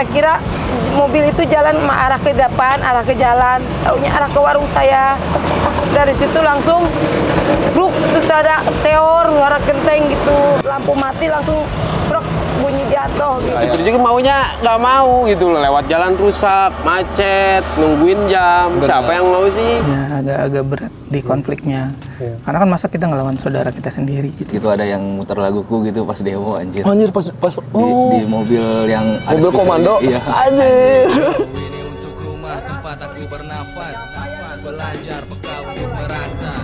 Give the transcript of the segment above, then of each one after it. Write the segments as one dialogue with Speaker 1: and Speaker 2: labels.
Speaker 1: saya kira mobil itu jalan arah ke depan, arah ke jalan, taunya arah ke warung saya. Dari situ langsung bruk, terus ada seor, suara genteng gitu, lampu mati langsung brok, bunyi jatuh gitu.
Speaker 2: Supir juga maunya nggak mau gitu loh, lewat jalan rusak, macet, nungguin jam. Bener. Siapa yang mau sih?
Speaker 3: Ya agak berat di konfliknya. Ya. Karena kan masa kita ngelawan saudara kita sendiri gitu.
Speaker 4: Itu ada yang muter laguku gitu pas demo anjir.
Speaker 5: Anjir pas
Speaker 4: di mobil yang
Speaker 5: mobil
Speaker 4: ada
Speaker 5: komando.
Speaker 4: Iya.
Speaker 5: Anjir.
Speaker 6: Ini untuk rumah tempat aku bernafas, belajar bekal untuk merasa.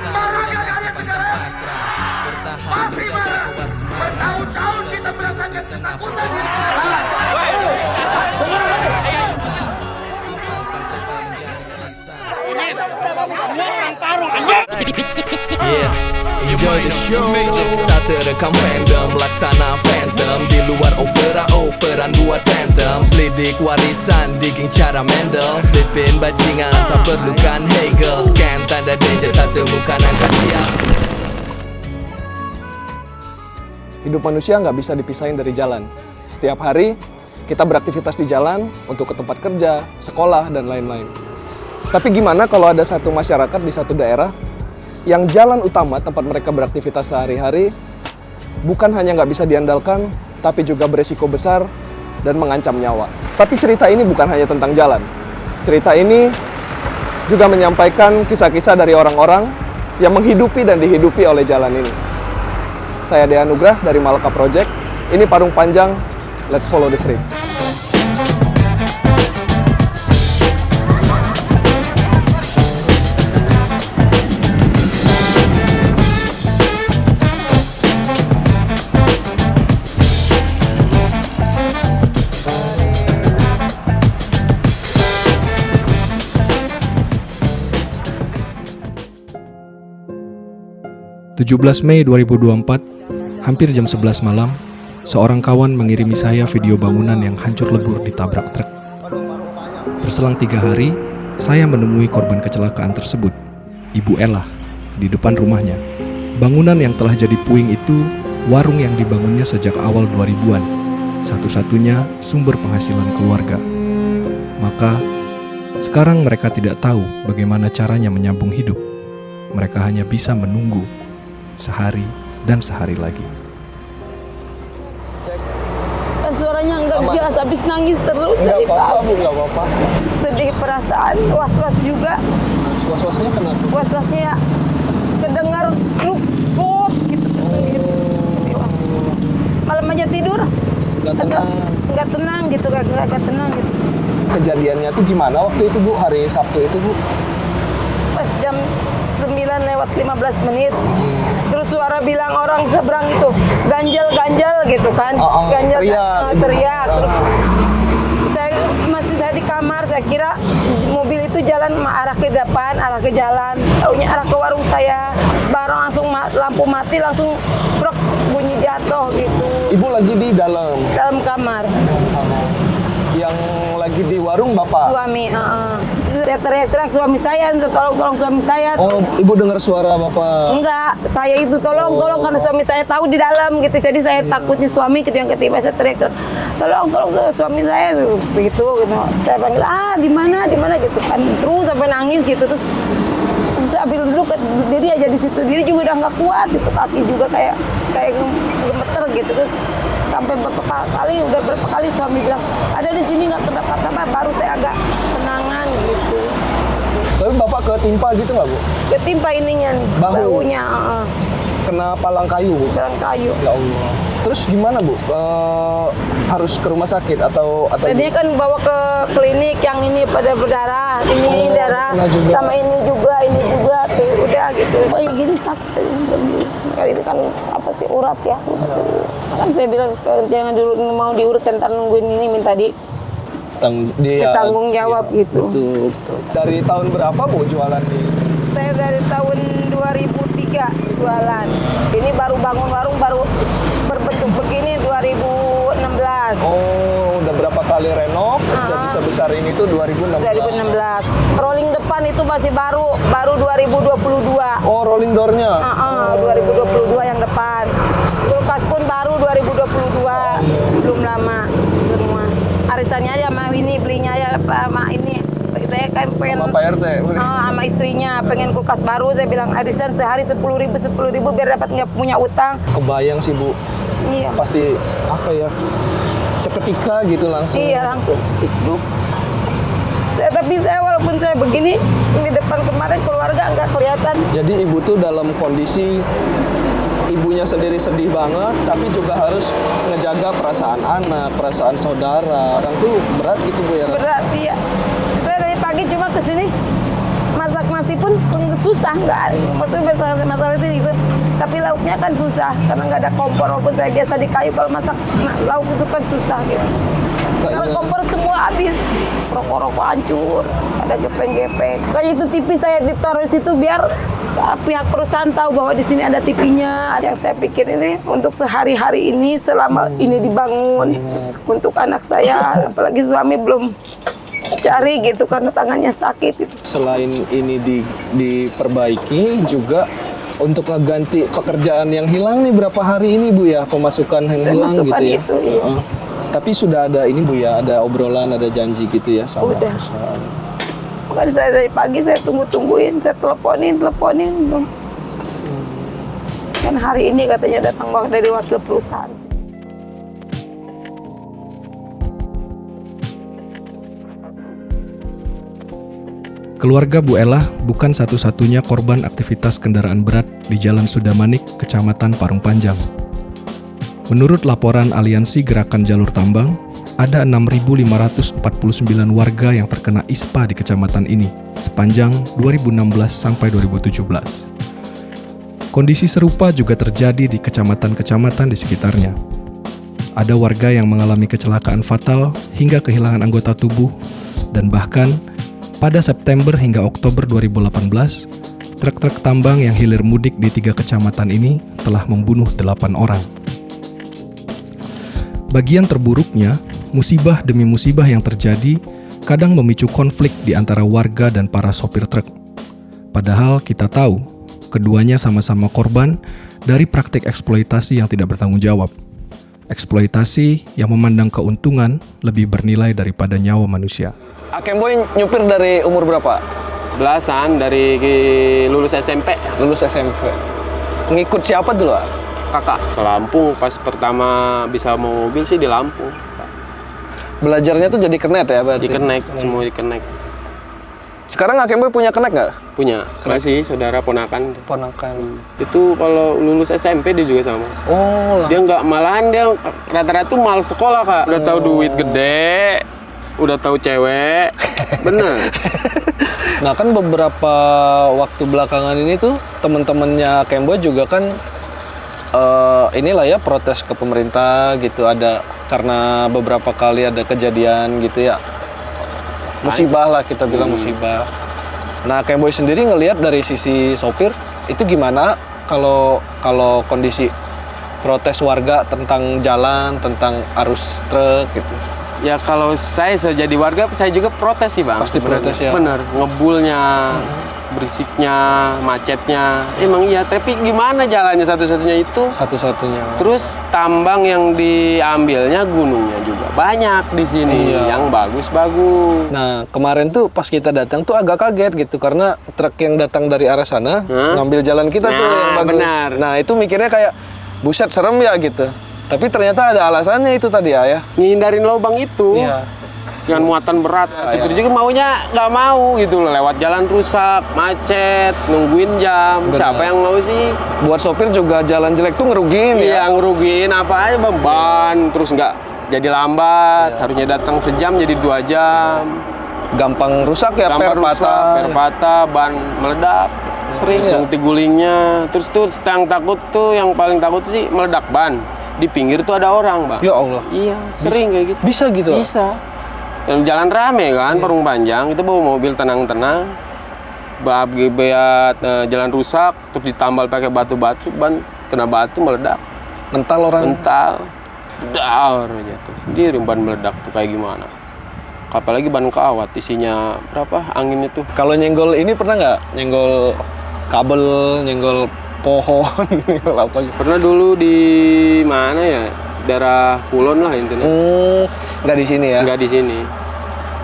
Speaker 6: Utara dan nasib pantang pasrah, bertahan menjaga kuat semangat. Tahun-tahun kita merasakan ketakutan. Yeah, enjoy the show. Tak terekam fandom, laksana phantom. Di luar operan buat phantom. Selidik warisan, digging cara Mendel. Flipping bajingan, tak perlukan Hegel. Scan tanda danger, tak temukan angka siap.
Speaker 5: Hidup manusia nggak bisa dipisahin dari jalan. Setiap hari kita beraktivitas di jalan untuk ke tempat kerja, sekolah, dan lain-lain. Tapi gimana kalau ada satu masyarakat di satu daerah yang jalan utama tempat mereka beraktivitas sehari-hari bukan hanya nggak bisa diandalkan, tapi juga beresiko besar dan mengancam nyawa. Tapi cerita ini bukan hanya tentang jalan. Cerita ini juga menyampaikan kisah-kisah dari orang-orang yang menghidupi dan dihidupi oleh jalan ini. Saya Dea Nugrah dari Malaka Project. Ini Parung Panjang. Let's follow the script.
Speaker 7: Mei 2024, hampir jam 11 malam, seorang kawan mengirimi saya video bangunan yang hancur lebur ditabrak truk. Berselang 3 hari, saya menemui korban kecelakaan tersebut, Ibu Ella, di depan rumahnya. Bangunan yang telah jadi puing itu, warung yang dibangunnya sejak awal 2000-an, satu-satunya sumber penghasilan keluarga. Maka, sekarang mereka tidak tahu bagaimana caranya menyambung hidup. Mereka hanya bisa menunggu sehari dan sehari lagi.
Speaker 1: Kan suaranya nggak jelas, habis nangis terus dari pagi.
Speaker 5: Nggak apa-apa.
Speaker 1: Sedih perasaan, was-was juga.
Speaker 5: Was-wasnya kenapa?
Speaker 1: Was-wasnya ya kedengar kruput gitu. Malam aja tidur nggak tenang gitu, nggak tenang gitu.
Speaker 5: Kejadiannya tuh gimana waktu itu Bu? Hari Sabtu itu Bu?
Speaker 1: Pas jam 9:15. Terus suara bilang orang seberang itu ganjel gitu kan. Ganjel teriak. Terus saya masih di kamar, saya kira mobil itu jalan arah ke depan, arah ke jalan, taunya arah ke warung saya. Barang langsung lampu mati, langsung brok, bunyi jatuh gitu.
Speaker 5: Ibu lagi di dalam
Speaker 1: kamar.
Speaker 5: Yang lagi di warung Bapak?
Speaker 1: Suami, saya teriak-teriak suami saya, tolong suami saya.
Speaker 5: Oh, Ibu dengar suara Bapak?
Speaker 1: Enggak, saya itu tolong karena suami saya tahu di dalam gitu. Jadi saya takutnya suami gitu, yang ketiba saya teriak, tolong suami saya gitu. Saya panggil, di mana gitu kan. Terus sampai nangis gitu, terus saya ambil duduk diri aja di situ. Diri juga udah nggak kuat gitu, kaki juga kayak gemeter gitu. Terus sampai berapa kali suami bilang ada di sini nggak kenapa baru saya agak tenangan gitu.
Speaker 5: Tapi Bapak ketimpa gitu nggak Bu?
Speaker 1: Ketimpa ininya nih, bahunya.
Speaker 5: Kena palang kayu Bu?
Speaker 1: Palang kayu.
Speaker 5: Ya Allah. Terus gimana Bu? Harus ke rumah sakit atau
Speaker 1: tadinya kan bawa ke klinik yang ini pada berdarah, ini darah sama ini juga tuh udah gitu. Kayak gini sakit. Kali itu kan apa sih urat ya. Kan saya bilang jangan dulu mau diurut, ntar nungguin ini minta tanggung jawab gitu.
Speaker 5: Betul. Dari tahun berapa Bu jualan di?
Speaker 1: Saya dari tahun 2003 jualan. Ini baru bangun warung, baru berbentuk begini 2016.
Speaker 5: Oh, udah berapa kali renov jadi sebesar ini tuh 2016.
Speaker 1: Rolling depan itu masih baru 2022.
Speaker 5: Oh, rolling door-nya.
Speaker 1: 2022 yang depan. Kulkas pun baru 2022. Belum lama semua. arisannya aja sama ini belinya ya sama ini. Saya kan pengen
Speaker 5: Sama Pak RT.
Speaker 1: sama istrinya pengen kulkas baru. Saya bilang arisan sehari 10.000 biar dapat nggak punya utang.
Speaker 5: Kebayang sih Bu,
Speaker 1: Iya.
Speaker 5: pasti apa ya, seketika gitu langsung.
Speaker 1: Iya langsung Facebook. Tapi saya walaupun saya begini di depan kemarin keluarga nggak kelihatan.
Speaker 5: Jadi ibu tuh dalam kondisi ibunya sendiri sedih banget, tapi juga harus ngejaga perasaan anak, perasaan saudara. Orang tuh berat gitu Bu ya.
Speaker 1: Berat iya. Saya dari pagi cuma ke sini masak nasi pun susah nggak. Maksudnya masalah itu gitu. Tapi lauknya kan susah karena nggak ada kompor. Walaupun saya biasa di kayu kalau masak lauk itu kan susah gitu. Karena kompor semua habis, rokok-rokok hancur, ada gepeng-gepeng. Kayak itu TV saya ditaruh di situ biar pihak perusahaan tahu bahwa di sini ada TV-nya. Yang saya pikir ini untuk sehari-hari ini selama ini dibangun untuk anak saya, apalagi suami belum cari gitu karena tangannya sakit itu.
Speaker 5: Selain ini diperbaiki juga untuk ngeganti pekerjaan yang hilang nih berapa hari ini Bu ya, pemasukan yang hilang
Speaker 1: Pemasukan
Speaker 5: gitu ya.
Speaker 1: itu, iya.
Speaker 5: Tapi sudah ada ini Bu ya, ada obrolan, ada janji gitu ya sama
Speaker 1: Udah.
Speaker 5: perusahaan.
Speaker 1: Bukan saya dari pagi saya tungguin, saya teleponin belum. Kan hari ini katanya datang dari wakil perusahaan.
Speaker 7: Keluarga Bu Ella bukan satu-satunya korban aktivitas kendaraan berat di Jalan Sudamanik, Kecamatan Parung Panjang. Menurut laporan Aliansi Gerakan Jalur Tambang, ada 6.549 warga yang terkena ISPA di kecamatan ini sepanjang 2016 sampai 2017. Kondisi serupa juga terjadi di kecamatan-kecamatan di sekitarnya. Ada warga yang mengalami kecelakaan fatal hingga kehilangan anggota tubuh, dan bahkan pada September hingga Oktober 2018, truk-truk tambang yang hilir mudik di 3 kecamatan ini telah membunuh 8 orang. Bagian terburuknya, musibah demi musibah yang terjadi kadang memicu konflik di antara warga dan para sopir truk. Padahal kita tahu, keduanya sama-sama korban dari praktik eksploitasi yang tidak bertanggung jawab. Eksploitasi yang memandang keuntungan lebih bernilai daripada nyawa manusia.
Speaker 5: Akem Boy nyupir dari umur berapa?
Speaker 2: Belasan dari lulus SMP.
Speaker 5: Lulus SMP. Ngikut siapa dulu?
Speaker 2: Kakak ke Lampung pas pertama bisa mau mobil sih di Lampung.
Speaker 5: Belajarnya tuh jadi kernet ya berarti?
Speaker 2: Di Kenek, semua di Kenek.
Speaker 5: Sekarang Akem Boy punya kernet nggak?
Speaker 2: Punya, masih saudara ponakan.
Speaker 5: Ponakan.
Speaker 2: Itu kalau lulus SMP dia juga sama.
Speaker 5: Oh lah.
Speaker 2: Dia nggak, malahan dia rata-rata tuh malas sekolah Kak. Udah tahu duit gede, udah tahu cewek, bener.
Speaker 5: Nah kan beberapa waktu belakangan ini tuh teman-temannya Akem Boy juga kan inilah ya protes ke pemerintah gitu, ada karena beberapa kali ada kejadian gitu ya. Musibah lah kita bilang musibah. Nah, Akem Boy sendiri ngelihat dari sisi sopir itu gimana kalau kondisi protes warga tentang jalan, tentang arus truk gitu.
Speaker 2: Ya kalau saya jadi warga, saya juga protes sih Bang.
Speaker 5: Pasti
Speaker 2: sebenarnya.
Speaker 5: protes ya.
Speaker 2: Bener, ngebulnya, berisiknya, macetnya. Emang iya, tapi gimana jalannya satu-satunya itu?
Speaker 5: Satu-satunya.
Speaker 2: Terus tambang yang diambilnya gunungnya juga banyak di sini,
Speaker 5: Iya.
Speaker 2: yang bagus-bagus.
Speaker 5: Nah, kemarin tuh pas kita datang tuh agak kaget gitu karena truk yang datang dari arah sana ngambil jalan kita tuh
Speaker 2: Nah,
Speaker 5: yang bagus.
Speaker 2: benar.
Speaker 5: Nah, itu mikirnya kayak buset serem ya gitu. Tapi ternyata ada alasannya itu tadi ya.
Speaker 2: Ngindarin lubang itu.
Speaker 5: Iya.
Speaker 2: Dengan muatan berat. Supir juga maunya nggak mau gitu loh, lewat jalan rusak, macet, nungguin jam.
Speaker 5: Benar.
Speaker 2: Siapa yang mau sih?
Speaker 5: Buat sopir juga jalan jelek tuh ngerugiin ya.
Speaker 2: Iya, ngerugiin apa aja beban, terus nggak jadi lambat, harusnya datang sejam jadi 2 jam.
Speaker 5: Gampang rusak ya,
Speaker 2: Gampang
Speaker 5: per
Speaker 2: rusak, per patah, ban meledak. Sering
Speaker 5: Iya.
Speaker 2: yang gulingnya. Terus tuh yang takut tuh, yang paling takut sih meledak ban. Di pinggir tuh ada orang, Bang.
Speaker 5: Ya Allah.
Speaker 2: Iya, sering kayak gitu.
Speaker 5: Bisa gitu?
Speaker 2: Bisa. Dan jalan rame kan, Parung Panjang, kita bawa mobil tenang-tenang. Jalan rusak, terus ditambal pakai batu-batu, ban kena batu meledak.
Speaker 5: Mental orang.
Speaker 2: Mental. Dar aja tuh. Sendiri ban meledak tuh kayak gimana. Apalagi ban kawat, isinya berapa angin itu.
Speaker 5: Kalau nyenggol ini pernah nggak? Nyenggol kabel, nyenggol pohon, nyenggol apa gitu?
Speaker 2: Pernah dulu di mana ya? daerah Kulon lah intinya.
Speaker 5: Nggak di sini ya?
Speaker 2: Nggak di sini.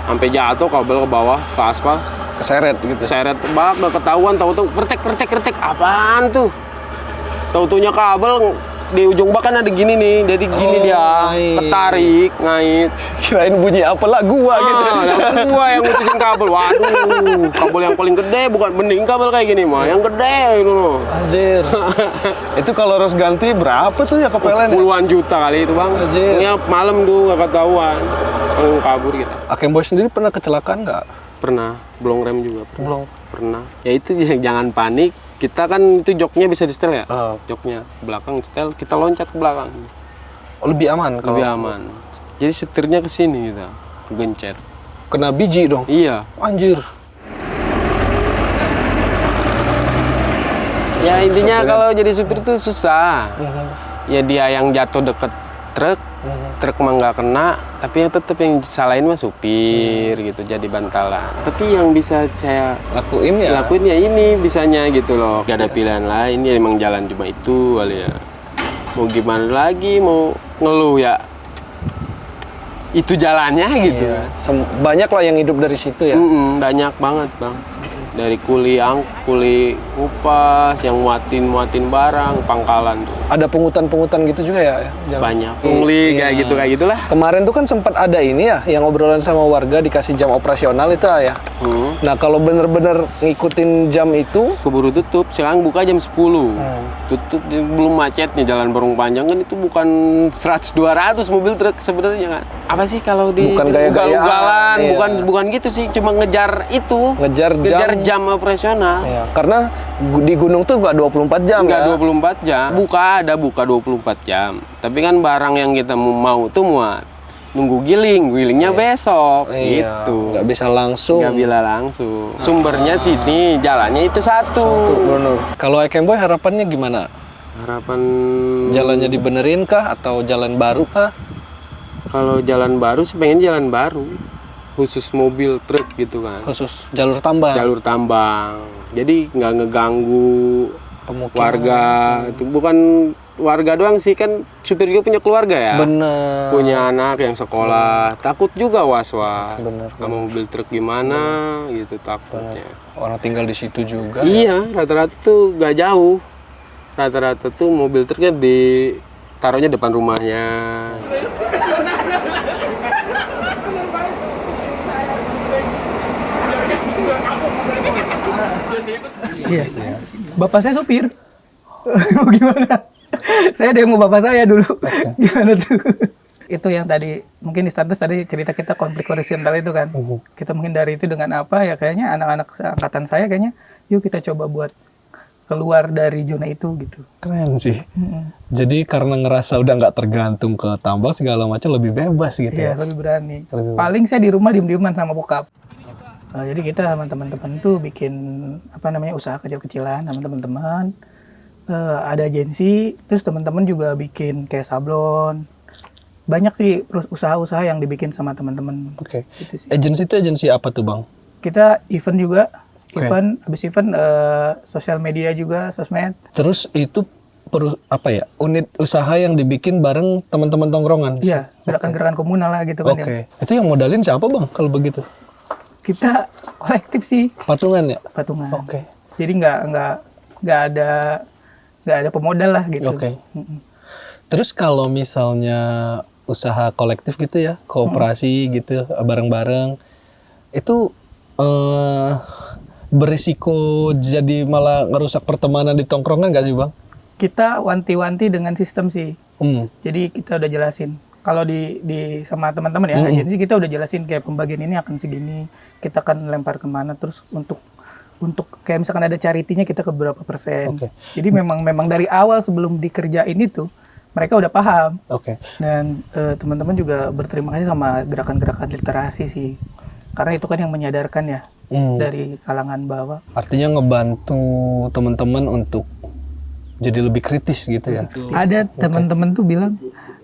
Speaker 2: Sampai jatuh kabel ke bawah ke aspal.
Speaker 5: Keseret gitu.
Speaker 2: Seret bak udah ketahuan, tahu-tahu kretek apaan tuh? Tahu-taunya kabel di ujung bak kan ada gini nih, jadi gini dia
Speaker 5: ngait.
Speaker 2: ketarik, ngait.
Speaker 5: Kirain bunyi apa lah gua gitu.
Speaker 2: Lah gua yang ngutusin kabel. Waduh, kabel yang paling gede bukan bening kabel kayak gini mah, yang gede itu loh.
Speaker 5: Anjir. Itu kalau harus ganti berapa tuh ya ke PLN? Ya?
Speaker 2: Puluhan juta kali itu bang.
Speaker 5: Anjir.
Speaker 2: Pokoknya malam tuh nggak ketahuan, langsung kabur kita.
Speaker 5: Akem Boy sendiri pernah kecelakaan nggak?
Speaker 2: Pernah, belum rem juga.
Speaker 5: Belum.
Speaker 2: Pernah. Ya itu jangan panik. Kita kan itu joknya bisa di setel ya. Joknya ke belakang setel, kita loncat ke belakang.
Speaker 5: Oh, lebih aman kalau
Speaker 2: Lebih aman. Jadi setirnya ke sini kita, kegencet.
Speaker 5: kena biji dong.
Speaker 2: Iya.
Speaker 5: Anjir.
Speaker 2: Ya intinya kalau jadi supir itu susah. Ya dia yang jatuh deket truk mah nggak kena, tapi yang tetap yang salahin mah supir gitu, jadi bantalan. Tapi yang bisa saya
Speaker 5: Lakuin ya
Speaker 2: ini bisanya gitu loh. Gak ada pilihan lain, ya emang jalan cuma itu kali ya. Mau gimana lagi, mau ngeluh ya itu jalannya gitu.
Speaker 5: Iya. Banyak lah yang hidup dari situ ya.
Speaker 2: Banyak banget bang. Dari kuli ngupas, yang muatin barang, pangkalan tuh.
Speaker 5: Ada pungutan gitu juga ya? Jalan?
Speaker 2: Banyak. Pungli
Speaker 5: Iya.
Speaker 2: kayak gitulah.
Speaker 5: Kemarin tuh kan sempat ada ini ya, yang obrolan sama warga dikasih jam operasional itu ya. Nah kalau bener-bener ngikutin jam itu,
Speaker 2: Keburu tutup, sekarang buka jam 10. Tutup, belum macet nih jalan Barung Panjang kan itu bukan 100-200 mobil truk sebenarnya kan. Apa sih kalau di
Speaker 5: Bukan gaya-gayaan,
Speaker 2: ugal-ugalan,
Speaker 5: iya.
Speaker 2: bukan gitu sih, cuma ngejar itu.
Speaker 5: ngejar
Speaker 2: jam operasional.
Speaker 5: ya, karena di gunung tuh nggak 24 jam
Speaker 2: Enggak
Speaker 5: ya?
Speaker 2: 24 jam. Buka 24 jam. Tapi kan barang yang kita mau tuh muat. Nunggu gilingnya besok
Speaker 5: Iya,
Speaker 2: gitu.
Speaker 5: nggak bisa langsung.
Speaker 2: Nggak bila langsung. Sumbernya sini, jalannya itu satu.
Speaker 5: Bener. Kalau Akem Boy harapannya gimana?
Speaker 2: Harapan
Speaker 5: Jalannya dibenerin kah atau jalan baru kah?
Speaker 2: kalau jalan baru sih pengen jalan baru. Khusus mobil truk gitu kan.
Speaker 5: Khusus jalur tambang.
Speaker 2: Jalur tambang. Jadi nggak ngeganggu
Speaker 5: Pemukiman.
Speaker 2: warga. Itu bukan warga doang sih, kan supir juga punya keluarga ya.
Speaker 5: Bener.
Speaker 2: Punya anak yang sekolah, takut juga was-was.
Speaker 5: Bener.
Speaker 2: Sama mobil truk gimana gitu takutnya.
Speaker 5: Orang tinggal di situ juga.
Speaker 2: Iya, rata-rata tuh gak jauh. Rata-rata tuh mobil truknya ditaruhnya depan rumahnya.
Speaker 3: Iya. Bapak saya supir. Gimana? Saya demo bapak saya dulu. Gimana tuh? Itu yang tadi mungkin di status tadi cerita kita konflik horizontal itu kan. Kita menghindari itu dengan apa ya, kayaknya anak-anak seangkatan saya kayaknya yuk kita coba buat keluar dari zona itu gitu.
Speaker 5: Keren sih. Jadi karena ngerasa udah nggak tergantung ke tambang segala macam, lebih bebas gitu
Speaker 3: Iya,
Speaker 5: ya.
Speaker 3: lebih berani. Paling saya di rumah diem-dieman sama bokap. Jadi kita sama teman-teman tuh bikin usaha kecil-kecilan sama teman-teman. Ada agensi, terus teman-teman juga bikin kayak sablon. Banyak sih usaha-usaha yang dibikin sama teman-teman.
Speaker 5: Oke.
Speaker 3: Gitu sih.
Speaker 5: Agensi itu agensi apa tuh bang?
Speaker 3: Kita event juga, habis event sosial media juga, sosmed.
Speaker 5: Terus itu unit usaha yang dibikin bareng teman-teman tongkrongan?
Speaker 3: Iya, gerakan-gerakan komunal lah gitu kan.
Speaker 5: Oke. Itu yang modalin siapa bang kalau begitu?
Speaker 3: Kita kolektif sih,
Speaker 5: Patungan ya?
Speaker 3: patungan.
Speaker 5: Oke.
Speaker 3: Jadi nggak ada pemodal lah gitu.
Speaker 5: Oke. Terus kalau misalnya usaha kolektif gitu ya, kooperasi gitu, bareng-bareng, itu berisiko jadi malah ngerusak pertemanan di tongkrongan nggak sih bang?
Speaker 3: Kita wanti-wanti dengan sistem sih. Jadi kita udah jelasin. Kalau di sama teman-teman ya, agensi kita udah jelasin kayak pembagian ini akan segini, kita akan lempar kemana, terus untuk kayak misalkan ada charity-nya kita ke berapa persen.
Speaker 5: Oke.
Speaker 3: Jadi memang dari awal sebelum dikerjain itu mereka udah paham.
Speaker 5: Oke.
Speaker 3: Dan teman-teman juga berterima kasih sama gerakan-gerakan literasi sih, karena itu kan yang menyadarkan ya dari kalangan bawah.
Speaker 5: Artinya ngebantu teman-teman untuk jadi lebih kritis gitu ya?
Speaker 3: Ada teman-teman tuh bilang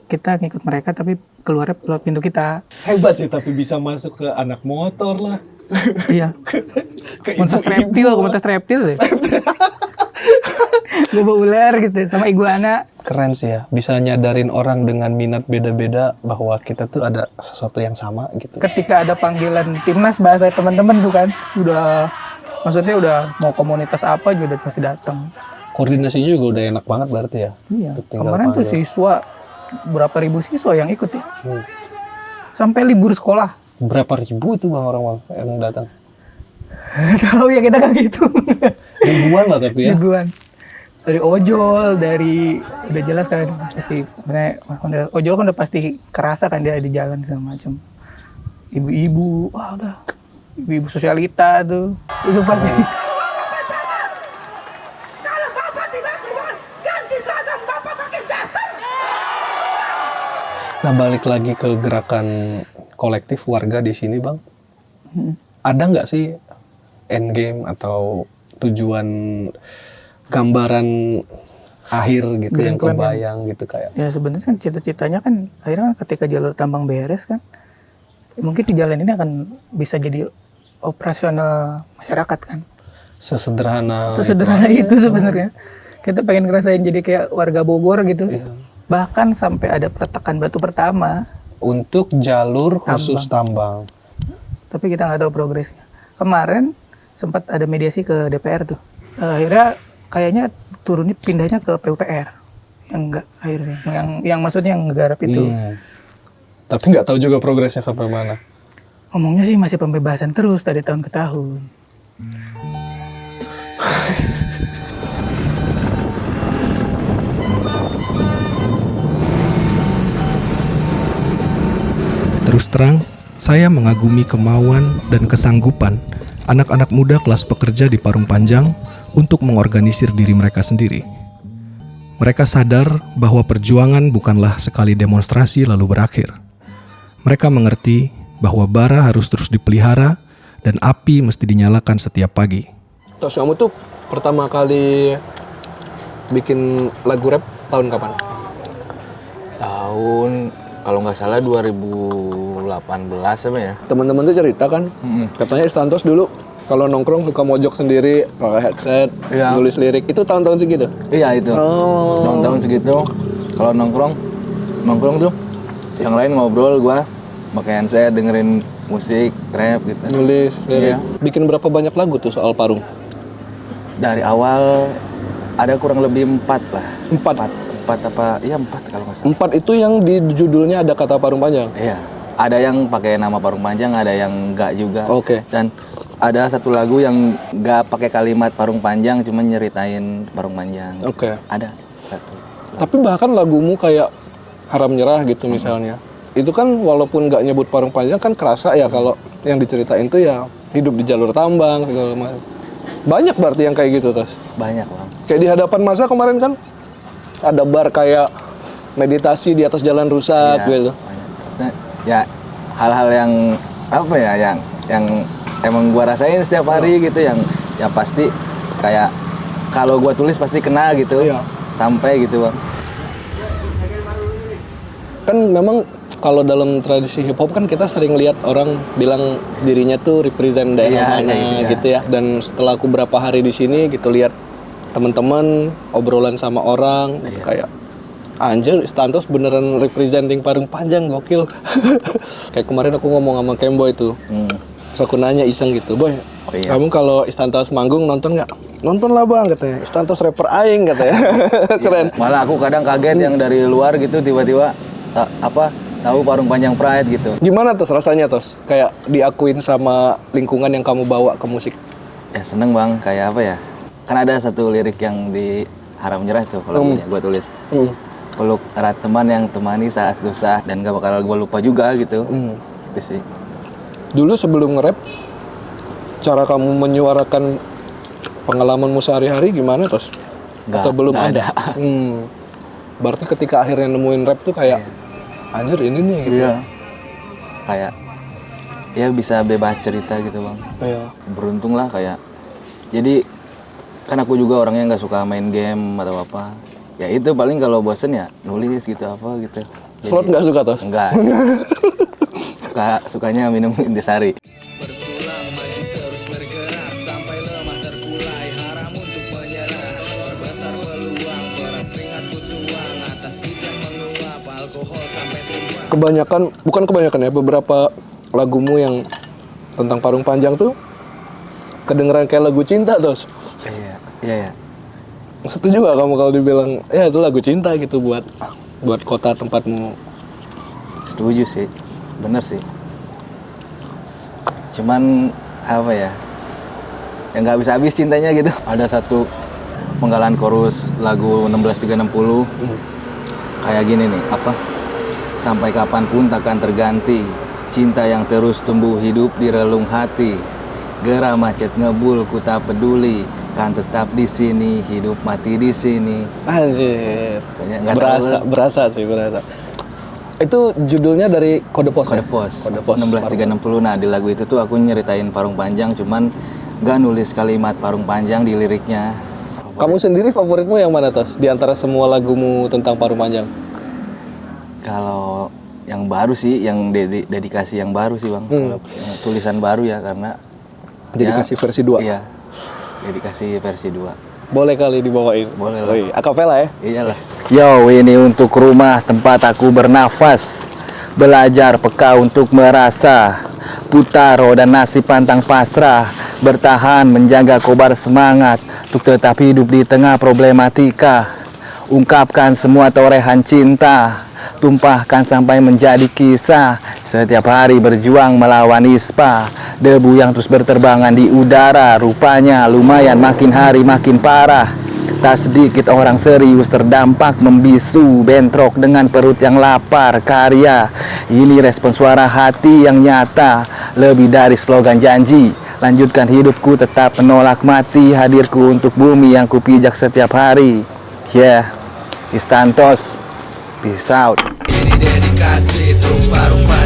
Speaker 3: kita ngikut mereka tapi keluarnya lewat pintu kita.
Speaker 5: Hebat sih, tapi bisa masuk ke anak motor lah.
Speaker 3: Iya.
Speaker 5: Ke
Speaker 3: Komunitas reptil deh. Lomba ular gitu sama iguana.
Speaker 5: Keren sih ya, bisa nyadarin orang dengan minat beda-beda bahwa kita tuh ada sesuatu yang sama gitu.
Speaker 3: Ketika ada panggilan timnas bahasa teman-teman tuh kan, maksudnya udah mau komunitas apa juga udah pasti datang.
Speaker 5: Koordinasinya juga udah enak banget berarti ya.
Speaker 3: Iya.
Speaker 5: Tinggal
Speaker 3: Kemarin tuh
Speaker 5: panggil.
Speaker 3: siswa berapa ribu siswa yang ikut ya. Sampai libur sekolah.
Speaker 5: Berapa ribu itu bang orang yang datang?
Speaker 3: Tahu ya kita kan gitu.
Speaker 5: Ribuan lah tapi ya.
Speaker 3: Ribuan. Dari ojol, dari udah jelas kan pasti, maksudnya ojol kan udah pasti kerasa kan dia di jalan segala macam. Ibu-ibu, wah udah, ibu-ibu sosialita tuh, itu pasti.
Speaker 5: Nah balik lagi ke gerakan kolektif warga di sini bang, ada nggak sih end game atau tujuan gambaran akhir gitu yang
Speaker 3: Grand plan
Speaker 5: kebayang gitu kayak?
Speaker 3: Ya sebenarnya kan cita-citanya kan akhirnya kan ketika jalur tambang beres kan, mungkin di jalan ini akan bisa jadi operasional masyarakat kan.
Speaker 5: Sesederhana
Speaker 3: Itu sebenarnya. Kita pengen ngerasain jadi kayak warga Bogor gitu. Bahkan sampai ada peletakan batu pertama.
Speaker 5: untuk jalur khusus tambang.
Speaker 3: Tapi kita nggak tahu progresnya. Kemarin sempat ada mediasi ke DPR tuh. Akhirnya kayaknya pindahnya ke PUPR. Yang enggak akhirnya. Yang maksudnya yang ngegarap itu.
Speaker 5: Tapi nggak tahu juga progresnya sampai mana.
Speaker 3: Ngomongnya sih masih pembebasan terus dari tahun ke tahun.
Speaker 7: Terus terang, saya mengagumi kemauan dan kesanggupan anak-anak muda kelas pekerja di Parung Panjang untuk mengorganisir diri mereka sendiri. Mereka sadar bahwa perjuangan bukanlah sekali demonstrasi lalu berakhir. Mereka mengerti bahwa bara harus terus dipelihara dan api mesti dinyalakan setiap pagi.
Speaker 5: Terus kamu tuh pertama kali bikin lagu rap tahun kapan?
Speaker 4: Tahun kalau nggak salah 2018 apa ya?
Speaker 5: Teman-teman tuh cerita kan, katanya Istantos dulu kalau nongkrong suka mojok sendiri, pakai headset,
Speaker 4: Iya.
Speaker 5: nulis lirik. Itu tahun-tahun segitu?
Speaker 4: Iya itu.
Speaker 5: Oh.
Speaker 4: Tahun-tahun segitu. Kalau nongkrong tuh yang lain ngobrol, gua pakai handset dengerin musik, rap gitu.
Speaker 5: Nulis lirik.
Speaker 4: Iya.
Speaker 5: Bikin berapa banyak lagu tuh soal Parung?
Speaker 4: Dari awal ada kurang lebih 4 lah.
Speaker 5: 4?
Speaker 4: 4 apa? Iya 4 kalau nggak salah.
Speaker 5: 4 itu yang di judulnya ada kata Parung Panjang?
Speaker 4: Iya. Ada yang pakai nama Parung Panjang, ada yang enggak juga.
Speaker 5: Oke.
Speaker 4: Dan ada satu lagu yang nggak pakai kalimat Parung Panjang, cuma nyeritain Parung Panjang.
Speaker 5: Oke.
Speaker 4: Ada satu.
Speaker 5: Tapi bahkan lagumu kayak Haram Nyerah gitu misalnya. Itu kan walaupun nggak nyebut Parung Panjang kan kerasa ya kalau yang diceritain tuh ya hidup di jalur tambang segala macam. Banyak berarti yang kayak gitu terus.
Speaker 4: Banyak bang.
Speaker 5: Kayak di hadapan masa kemarin kan ada bar kayak meditasi di atas jalan rusak
Speaker 4: Iya,
Speaker 5: gitu.
Speaker 4: banyak. Maksudnya, ya hal-hal yang apa ya yang emang gua rasain setiap hari gitu yang ya pasti kayak kalau gua tulis pasti kena gitu.
Speaker 5: Iya.
Speaker 4: Sampai gitu bang.
Speaker 5: Kan memang kalau dalam tradisi hip hop kan kita sering lihat orang bilang dirinya tuh represent daerah
Speaker 4: Iya,
Speaker 5: mana
Speaker 4: kayak gitu,
Speaker 5: gitu ya. Dan setelah aku berapa hari di sini gitu lihat teman-teman obrolan sama orang gitu, kayak anjir Istantos beneran representing Parung Panjang gokil. Kayak kemarin aku ngomong sama Kembo itu. Terus aku nanya iseng gitu, "Boy,
Speaker 4: iya.
Speaker 5: kamu kalau Istantos manggung nonton nggak?" "Nonton lah bang," katanya. "Istantos rapper aing," katanya. Keren.
Speaker 4: Malah aku kadang kaget yang dari luar gitu tiba-tiba tahu Parung Panjang Pride gitu.
Speaker 5: Gimana tuh rasanya Tos? Kayak diakuin sama lingkungan yang kamu bawa ke musik.
Speaker 4: Ya seneng bang, kayak apa ya? Kan ada satu lirik yang di Haram Nyerah tuh kalau gue tulis. Peluk erat teman yang temani saat susah dan gak bakal gue lupa juga gitu. Itu sih.
Speaker 5: Dulu sebelum nge-rap, cara kamu menyuarakan pengalamanmu sehari-hari gimana Tos? Atau belum
Speaker 4: nggak
Speaker 5: ada? Berarti ketika akhirnya nemuin rap tuh kayak anjir ini nih gitu.
Speaker 4: Iya. Kayak ya bisa bebas cerita gitu bang.
Speaker 5: Iya.
Speaker 4: Beruntung lah kayak. Jadi kan aku juga orangnya nggak suka main game atau apa. Ya itu paling kalau bosen ya nulis gitu apa gitu.
Speaker 5: Slot nggak suka Tos?
Speaker 4: Enggak. Sukanya minum intisari.
Speaker 6: Bersulang maju terus bergerak sampai lemah terkulai, haram untuk menyerah. Berbesar peluang
Speaker 5: bukan kebanyakan ya, beberapa lagumu yang tentang Parung Panjang tuh kedengeran kayak lagu cinta, Tos.
Speaker 4: Iya.
Speaker 5: Setuju gak kamu kalau dibilang ya itu lagu cinta gitu buat kota tempatmu?
Speaker 4: Setuju sih, bener sih. Cuman apa ya, yang nggak bisa habis cintanya gitu. Ada satu penggalan chorus lagu 16360 kayak gini nih, apa? Sampai kapanpun takkan terganti, cinta yang terus tumbuh hidup di relung hati. Gerah macet ngebul, ku tak peduli, kan tetap di sini, hidup mati di sini.
Speaker 5: Anjir.
Speaker 4: Kayaknya nggak tahu.
Speaker 5: Berasa. Itu judulnya dari Kode Pos.
Speaker 4: Kode Pos. 16360. Nah, di lagu itu tuh aku nyeritain Parung Panjang, cuman nggak nulis kalimat Parung Panjang di liriknya.
Speaker 5: Kamu sendiri favoritmu yang mana, Tos? Di antara semua lagumu tentang Parung Panjang?
Speaker 4: Kalau yang baru sih, yang dedikasi yang baru sih, Bang. Kalau tulisan baru ya, karena
Speaker 5: Dedikasi versi 2?
Speaker 4: Iya, dedikasi versi 2.
Speaker 5: Boleh kali dibawain?
Speaker 4: Boleh lah.
Speaker 5: Wih, akapela ya?
Speaker 4: Iyalah. Yo, ini untuk rumah tempat aku bernafas, belajar peka untuk merasa, putaro dan nasib pantang pasrah, bertahan menjaga kobar semangat, untuk tetap hidup di tengah problematika, ungkapkan semua torehan cinta, tumpahkan sampai menjadi kisah, setiap hari berjuang melawan ispa, debu yang terus berterbangan di udara, rupanya lumayan makin hari makin parah. Tak sedikit orang serius terdampak membisu, bentrok dengan perut yang lapar. Karya ini respon suara hati yang nyata, lebih dari slogan janji. Lanjutkan hidupku tetap menolak mati, hadirku untuk bumi yang kupijak setiap hari. Yeah, Istantos, peace out.
Speaker 6: Ini dedikasi untuk Parung Panjang.